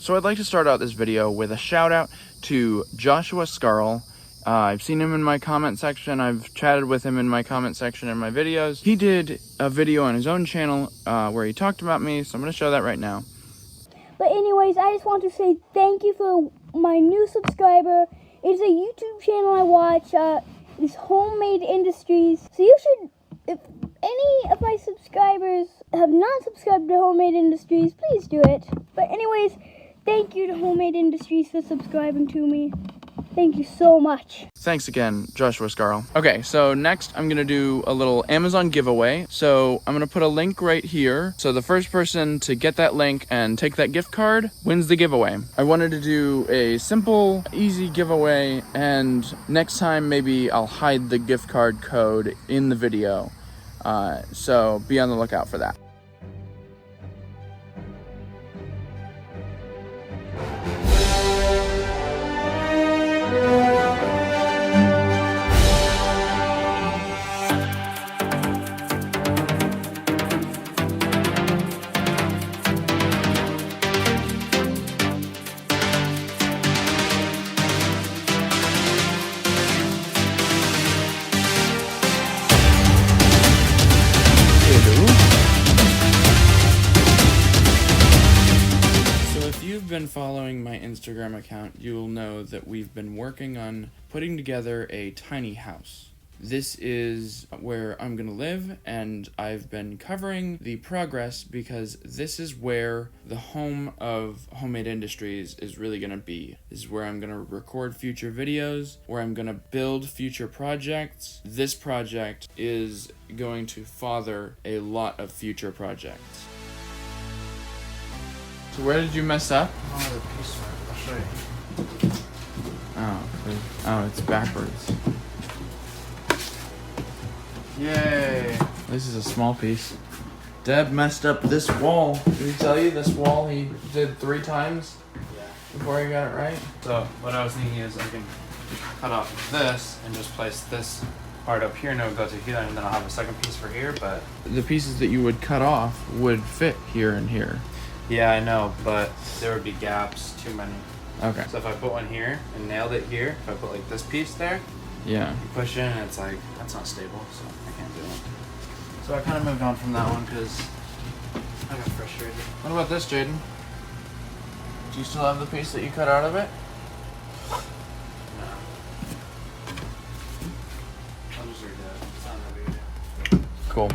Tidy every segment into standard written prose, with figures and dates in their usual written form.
So I'd like to start out this video with a shout out to Joshua Scarl. I've seen him in my comment section. I've chatted with him in my comment section in my videos. He did a video on his own channel where he talked about me, so I'm going to show that right now. But anyways, I just want to say thank you for my new subscriber. It's a YouTube channel I watch. It's Homemade Industries. So you should, if any of my subscribers have not subscribed to Homemade Industries, please do it. But anyways, thank you to Homemade Industries for subscribing to me. Thank you so much. Thanks again, Joshua Scarl. Okay, so next I'm gonna do a little Amazon giveaway. So I'm gonna put a link right here. So the first person to get that link and take that gift card wins the giveaway. I wanted to do a simple, easy giveaway, and next time maybe I'll hide the gift card code in the video. So be on the lookout for that. Been following my Instagram account, you will know that we've been working on putting together a tiny house. This is where I'm gonna live, and I've been covering the progress because this is where the home of Homemade Industries is really gonna be. This is where I'm gonna record future videos, where I'm gonna build future projects. This project is going to father a lot of future projects. So where did you mess up? Oh, the piece, I'll show you. Oh, it's backwards. Yay! This is a small piece. Deb messed up this wall. Did he tell you this wall he did 3 times Yeah. before he got it right? So what I was thinking is I can cut off this and just place this part up here and it'll go to here, and then I'll have a second piece for here, but... The pieces that you would cut off would fit here and here. Yeah, I know, but there would be gaps, too many. Okay. So if I put one here and nailed it here, if I put like this piece there, Yeah. you push in and it's like, that's not stable, so I can't do it. So I kind of moved on from that one because I got frustrated. What about this, Jaden? Do you still have the piece that you cut out of it? No. I'll just redo it. It's not that big a deal. Cool.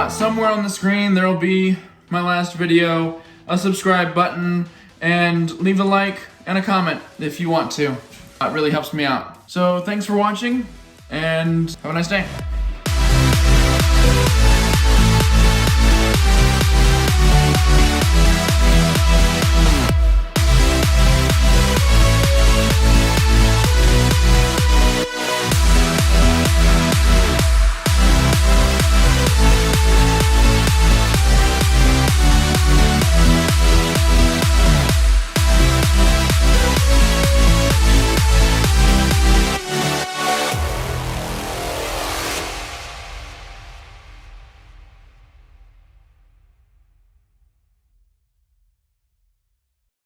Somewhere on the screen there will be my last video, a subscribe button, and leave a like and a comment if you want to. It really helps me out. So thanks for watching, and have a nice day.